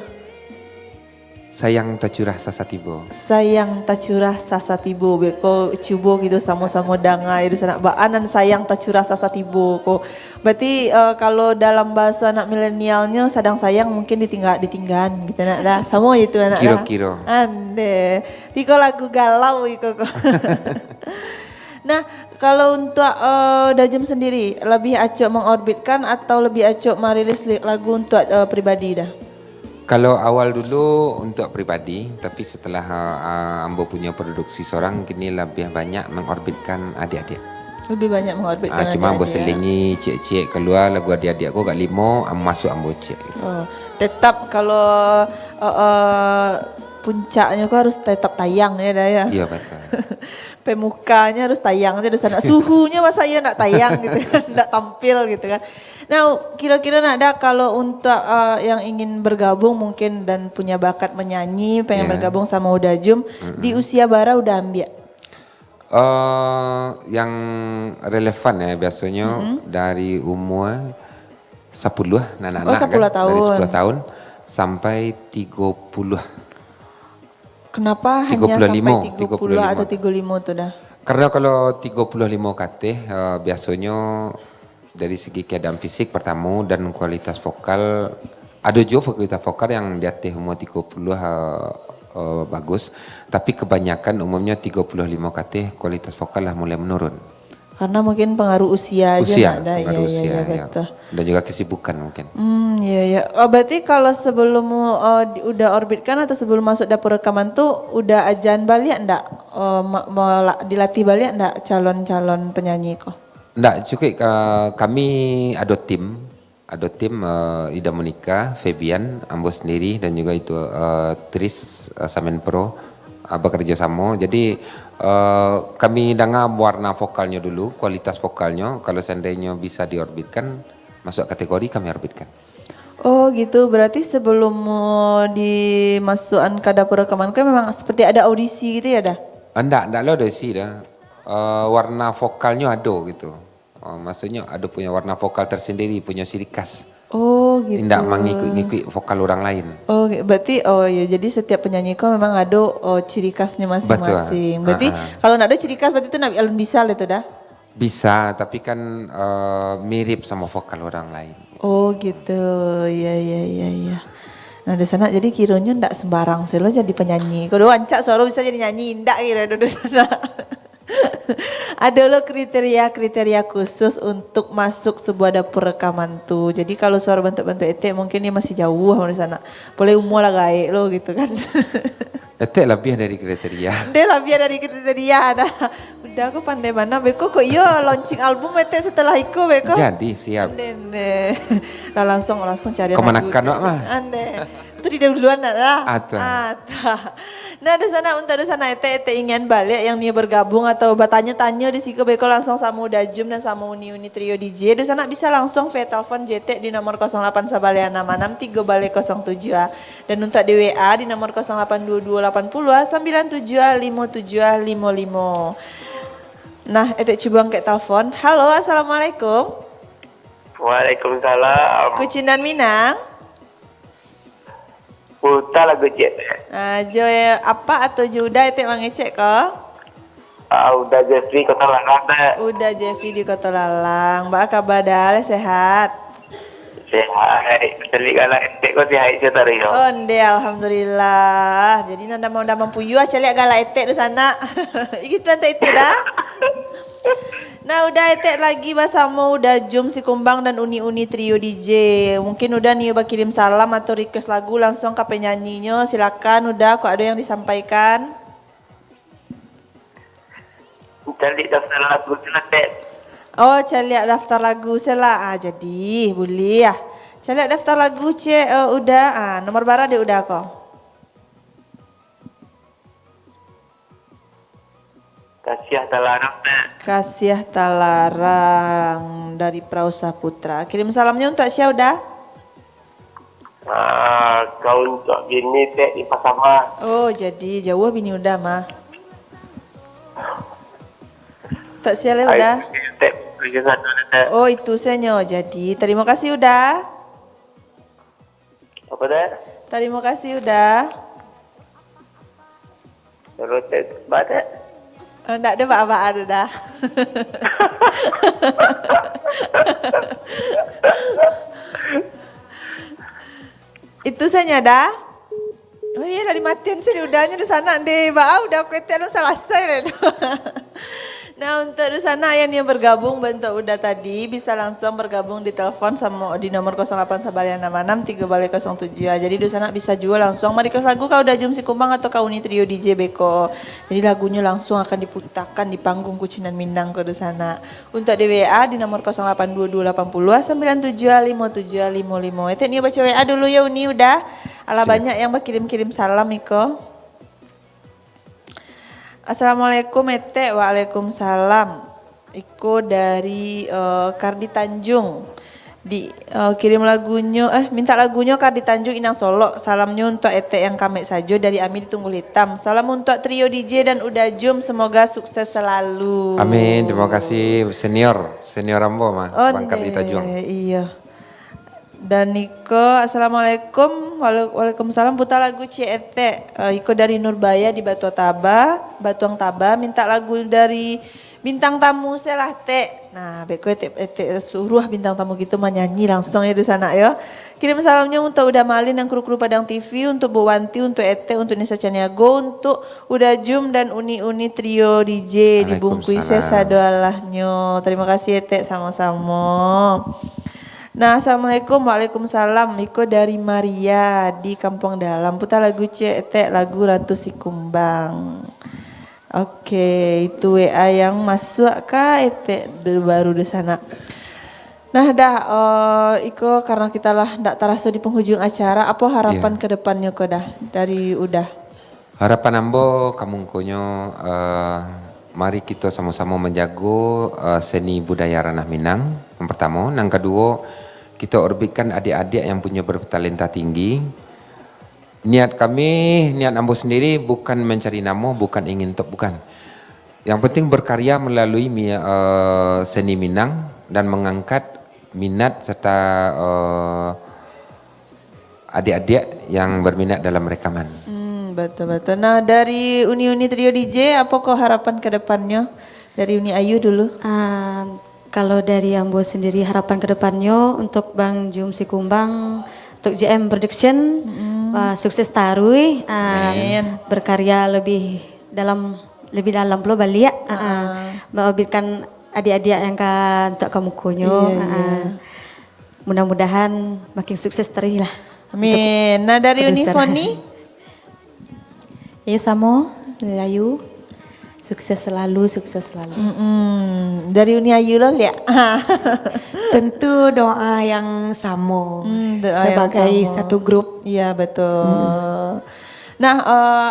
sayang tacurah sasatibo. Sayang tacurah sasatibo, beko cubo gitu sama-sama danga itu sana baanan sayang tacurah sasatibo kok. Berarti kalau dalam bahasa anak milenialnya sadang sayang mungkin ditinggalkan gitu nak dah. Sama itu anak dah. Kiro-kiro. Ande. Tiko lagu galau iko kok. Nah, kalau untuk Dajem sendiri lebih acok mengorbitkan atau lebih acok merilis lagu untuk pribadi dah? Kalau awal dulu untuk pribadi, tapi setelah Ambo punya produksi seorang, kini lebih banyak mengorbitkan adik-adik. Lebih banyak mengorbitkan Cuma ambo adik-adik ya. selingi cek-cek keluar lagu adik-adik aku gak limo, masuk ambo cek. Oh, tetap kalau puncaknya kok harus tetap tayang ya dah ya. Iya betul. Pemukanya harus tayang aja di sana. Suhunya masa iya nak tayang gitu kan, nak tampil gitu kan. Nah, kira-kira nak ada kalau untuk yang ingin bergabung mungkin dan punya bakat menyanyi, pengen Yeah. bergabung sama Udajum, di usia bara udah ambil. Yang relevan ya biasanya dari umur 10 anak-anak Oh, 10 kan, dari tahun. 10 tahun sampai 30. Kenapa 35, hanya sampai 30 atau 35. 35 tuh dah? Karena kalau 35 kate biasanya dari segi keadaan fisik pertama dan kualitas vokal, ada juga kualitas vokal yang di atas umur 30 bagus, tapi kebanyakan umumnya 35 kate kualitas vokal lah mulai menurun. Karena mungkin pengaruh usia aja Usia, nak ada. pengaruh Iya, usia iya, ya. betul. Dan juga kesibukan mungkin. Iya ya. Oh, berarti kalau sebelum udah orbitkan atau sebelum masuk dapur rekaman tuh udah ajan balik enggak? Dilatih balik enggak calon-calon penyanyi kok? Enggak, cukup kami ada tim Ida Monica, Febian, Ambo sendiri dan juga itu Tris Samen Pro bekerja sama. Jadi kami dengar warna vokalnya dulu, kualitas vokalnya. Kalau seandainya bisa diorbitkan, masuk kategori kami orbitkan. Oh gitu, berarti sebelum dimasukkan ke dapur rekaman kau memang seperti ada audisi gitu ya dah? Enggak lo ada sih dah. Warna vokalnya ada gitu. Maksudnya ada punya warna vokal tersendiri, punya ciri khas. Oh gitu. Tidak mengikut vokal orang lain. Oh berarti ya jadi setiap penyanyi kau memang ada ciri khasnya masing-masing. Betul. Berarti kalau nak ada ciri khas berarti itu nak alun bisa itu dah? Bisa, tapi kan mirip sama vokal orang lain. Oh gitu, ya. Nah di sana jadi kiranya ndak sembarang sih lo jadi penyanyi. Kalau ancak suara bisa jadi nyanyi ndak kira di sana. Ada lo kriteria khusus untuk masuk sebuah dapur rekaman tuh. Jadi kalau suara bentuk-bentuk etek mungkin dia masih jauh di sana. Boleh umur lah gaek lo gitu kan. Etek lebih dari kriteria. Dia lebih dari kriteria ada. Udah aku pandai mana beko kok iya launching album etek setelah itu beko. Jadi siap. Ande. Lah langsung cari Kemanakan wak mah? Ande. Itu di duluan lah. Ada. Nah, di sana untuk di sana ete ingin balik yang dia bergabung atau bertanya-tanya di situ beko langsung sama Udajum dan sama Uni Trio DJ. Di sana bisa langsung via telepon JT di nomor 08 Sabalea 66 3 balik 07 dan untuk di WA di nomor 082280 975755. Nah, ete coba angkat telepon. Halo, assalamualaikum. Waalaikumsalam. Kucinan Minang. Putar lagu cek. Jo apa atau Juda itu mengecek kok? Udah Jeffrey kota Lalang dah. Udah Jeffrey di Kota Lalang. Mbak kabar dah sehat? Sehat. Selik galak etek kau sihat cerita rio. Onde alhamdulillah. Jadi nanda mau puyu aja lihat galak etek di sana. Gitu nanti itu dah. Nah udah etek lagi bersama Udajum si Kumbang dan Uni Trio DJ. Mungkin udah nih kirim salam atau request lagu langsung ke penyanyinya. Silakan udah kok ada yang disampaikan. Cari daftar lagu seletet. Oh cari daftar lagu sela. Jadi boleh ya. Cari daftar lagu udah. Nomor bara dia udah kok. Kasiah talarang dah. Kasiah Talarang dari Prausa Putra. Kirim salamnya untuk Syah udah. Kau untuk bini tek di Pasama. Oh jadi jauh bini udah mah. Tak siapa udah. Tek kerja satu dah. Oh itu senyo. Jadi terima kasih udah. Apa dah? Terima kasih udah. Terus tek badak. Nggak ada apa-apa ada dah. Itu saya dah. Oh iya dari matian sih udahnya di sana deh. Udah aku itu selesai deh. Nah untuk di sana yang bergabung bentuk udah tadi bisa langsung bergabung di telepon sama di nomor 08 Sabalian 66 3 balik 07 ya. Jadi di sana bisa juga langsung mari ke lagu kau udah jum si kumbang atau kau uni trio DJ Beko. Jadi lagunya langsung akan diputarkan di panggung Kucinan Minang ke di sana. Untuk di WA di nomor 082280 975755. Itu nih baca WA dulu ya Uni udah. Ala banyak yang berkirim-kirim salam Iko. Assalamualaikum Ete, waalaikumsalam. Iko dari Kardi Tanjung. Kirim lagunya, minta lagunya Kardi Tanjung Inang Solo. Salamnya untuk Ete yang kami saja dari Ami di Tunggul Hitam. Salam untuk trio DJ dan udah jum, semoga sukses selalu. Amin, terima kasih senior Rambo mah, Bang Kardi Tanjung. Iya. Dan Niko, Assalamualaikum, waalaikumsalam. Putar lagu CET, Iko dari Nurbaya di Batuang Taba, minta lagu dari bintang tamu selah Teh. Nah, beko ete suruh bintang tamu gitu menyanyi langsung ya di sana ya. Kirim salamnya untuk Uda Malin dan kru-kru Padang TV, untuk Bu Wanti, untuk Ete, untuk Nisa Caniago, untuk Uda Jum dan Uni Trio DJ dibungkui sesadoalahnya. Terima kasih Ete sama-sama. Nah, Assalamualaikum, waalaikumsalam. Iko dari Maria di Kampung Dalam. Putar lagu CT, lagu Ratu Sikumbang. Oke, itu WA yang masuk kah Ete baru di sana. Nah, Iko karena kita lah ndak terasa di penghujung acara, apa harapan ke depannya kok dah dari udah? Harapan ambo kamungkonyo mari kita sama-sama menjaga seni budaya ranah Minang. Yang pertama, yang kedua kita orbitkan adik-adik yang punya bertalenta tinggi. Niat ambo sendiri bukan mencari nama, bukan ingin top, bukan. Yang penting berkarya melalui seni Minang dan mengangkat minat serta adik-adik yang berminat dalam rekaman. Betul. Nah dari Uni Trio DJ apa kok harapan ke depannya? Dari Uni Ayu dulu. Kalau dari Ambo sendiri harapan ke depannya untuk Bang Jum Sikumbang, untuk JM Production, sukses tarui, berkarya lebih dalam pula balik ya. Mengorbitkan adik-adik yang untuk kamu konyo. Mudah-mudahan makin sukses terus lah. Amin. Nah dari Unifoni? Ya sama, Ayu. Sukses selalu. Dari Uni Ayu loh ya. Tentu doa yang sama sebagai satu grup. Iya betul. Nah,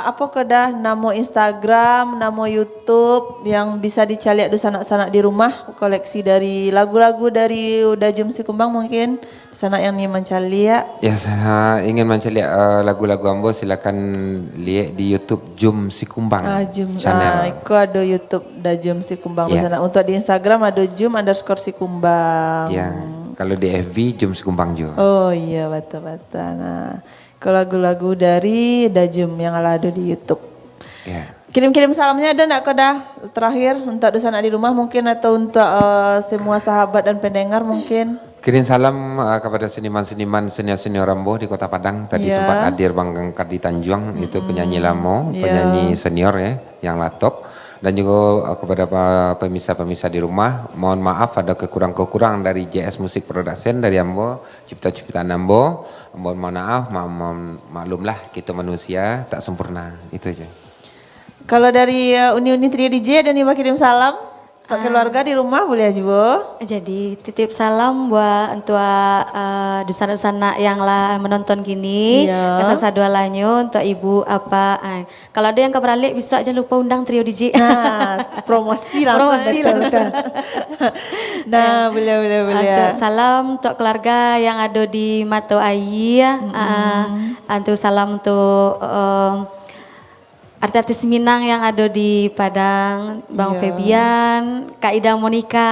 apa kedah nama Instagram, nama YouTube yang bisa dicari di sanak-sanak di rumah, koleksi dari lagu-lagu dari Uda Jum Sikumbang mungkin sanak yang nih mencari ya. Ya, saya ingin mencari lagu-lagu ambo silakan lihat di YouTube Jum Sikumbang channel. Itu ada YouTube Uda Jum Sikumbang di sana. Untuk di Instagram ada Jum_Sikumbang. Ya, kalau di FB Jum Sikumbang juga. Oh iya betul. Nah, ke lagu-lagu dari Dajum yang ada di YouTube. Kirim-kirim salamnya ada enggak Koda? Terakhir untuk di sana di rumah mungkin atau untuk semua sahabat dan pendengar mungkin. Kirim salam kepada seniman-seniman senior-senior Rambo di Kota Padang. Tadi sempat hadir Bang Kardi Tanjung, itu penyanyi lamo, penyanyi senior ya, yang latop. Dan juga kepada pemirsa-pemirsa di rumah, mohon maaf ada kekurangan dari JS Music Production dari Ambo, cipta-ciptaan Ambo. Mohon maaf, maklumlah kita manusia tak sempurna, itu aja. Kalau dari Uni Trio DJ ada nih kirim salam untuk keluarga di rumah boleh aja Bu. Jadi titip salam buat untuk dusana-dusana yang lah menonton gini. Kesasa dua lanyo untuk ibu apa. Kalau ada yang keberalik bisa aja lupa undang Trio DJ. Nah, promosi langsung. Nah, boleh. Untuk salam untuk keluarga yang ada di Mato Ayi. Untuk salam untuk artis-artis Minang yang ada di Padang, Bang Febian, Kak Ida Monica,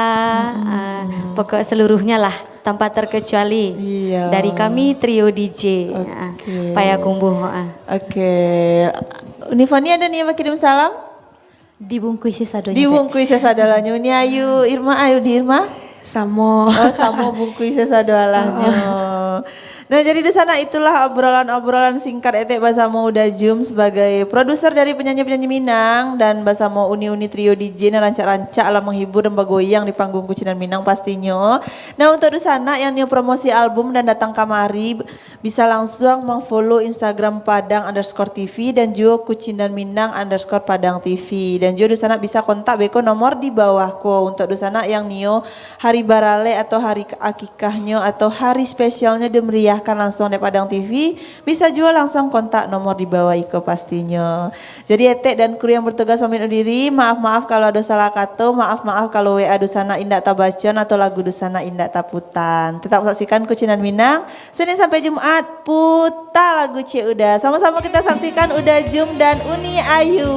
pokok seluruhnya lah tanpa terkecuali. Dari kami Trio DJ, Payakumbuh. Unifani ada nih yang kirim salam? Dibungkui sesadonya. Dibungkui sesadolanya. Uni Ayu, Irma, ayo di Irma. Samo. Samo bungkui sesadolanya. Nah jadi di sana itulah obrolan-obrolan singkat Etek Basamo Uda Jum sebagai produser dari penyanyi-penyanyi Minang dan Basamo uni-uni trio DJ yang rancak-rancak lah menghibur dan bergoyang di panggung Kucinan Minang pastinya. Nah untuk di sana yang new promosi album dan datang kamari bisa langsung mengfollow Instagram Padang_TV dan juga Kucinan Minang_Padang TV dan juga di sana bisa kontak beko nomor di bawahku untuk di sana yang new hari barale atau hari akikahnya atau hari spesialnya dimeriahkan langsung di Padang TV bisa juga langsung kontak nomor di bawah Iko pastinya. Jadi Etek dan kru yang bertugas pamit undur diri, maaf kalau ada salah kata, maaf kalau WA dusana indak tabacon atau lagu dusana indak taputan. Tetap saksikan Kucinan Minang Senin sampai Jumat putar lagu Cie Uda. Sama-sama kita saksikan Uda Jum dan Uni Ayu.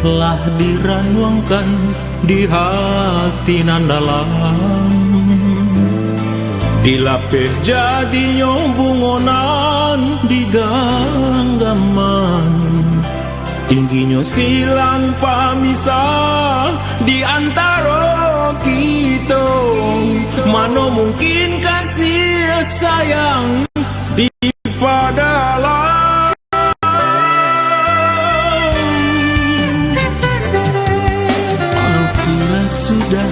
lah diranuangkan di hati nan dalam, dilapih jadinya bungonan di genggaman, tingginya silang pamisah di antara kita, mana mungkin kasih sayang di padalam. Apabila sudah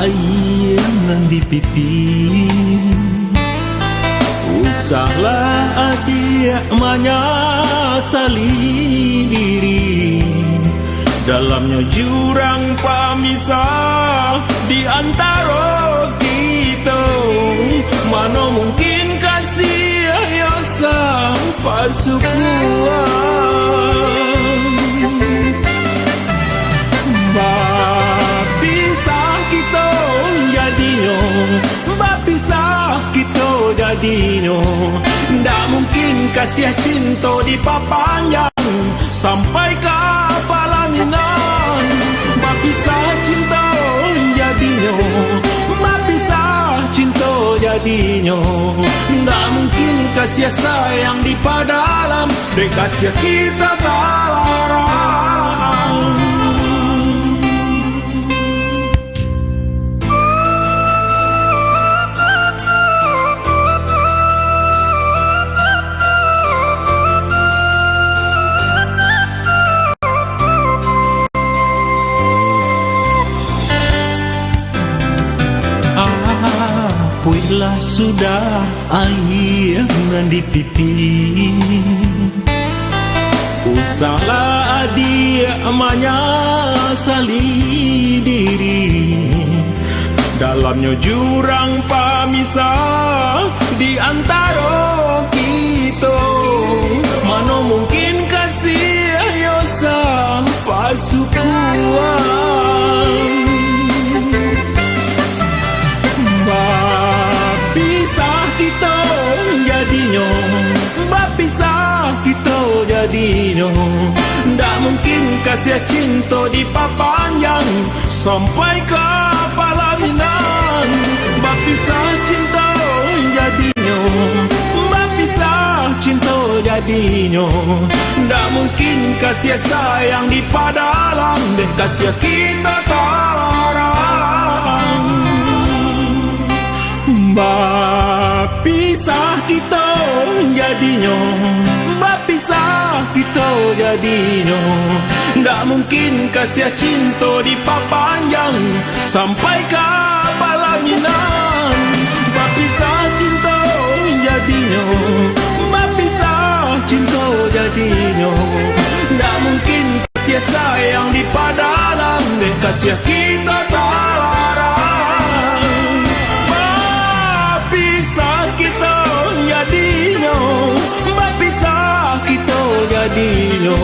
air di pipi, usahlah dia menyesali diri. Dalamnya jurang pemisah di antara kita, mana mungkin kasih yang sampai sukuan. Bapisah kita jadinya, bapisah kita jadinya. Ndak mungkin kasih cinta diperpanjang sampai ke pelaminan. Bapisah cinta jadinya, bapisah cinta jadinya. Ndak mungkin kasih sayang di padalam, dek kasih kita terlarang. Apabila sudah air di pipi, usahlah dia menyesali diri. Dalamnya jurang pemisah di antara kita, mana mungkin kasih yang sampai sukuan. Bapisah kita jadinya, bapisah kita jadinya. Ndak mungkin kasih cinta diperpanjang sampai ke pelaminan. Bapisah cinta jadinya, bapisah cinta jadinya. Ndak mungkin kasih sayang di padalam, dan kasih kita terlarang. Bapisah kita jadinya, bapisah kita jadinya. Ndak mungkin kasih cinta diperpanjang sampai ke pelaminan. Bapisah cinta jadinya, bapisah cinta jadinya. Ndak mungkin kasih sayang di padalam, dek kasih kita terlarang. Bapisah kita jadinya, bapisah kita jadinya.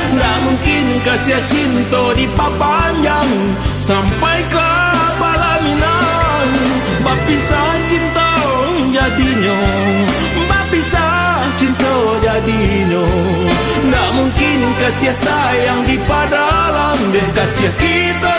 Ndak mungkin kasih cinta diperpanjang sampai ke pelaminan. Bapisah cinta jadinya, bapisah cinta jadinya. Ndak mungkin kasih sayang di padalam, dan kasih kita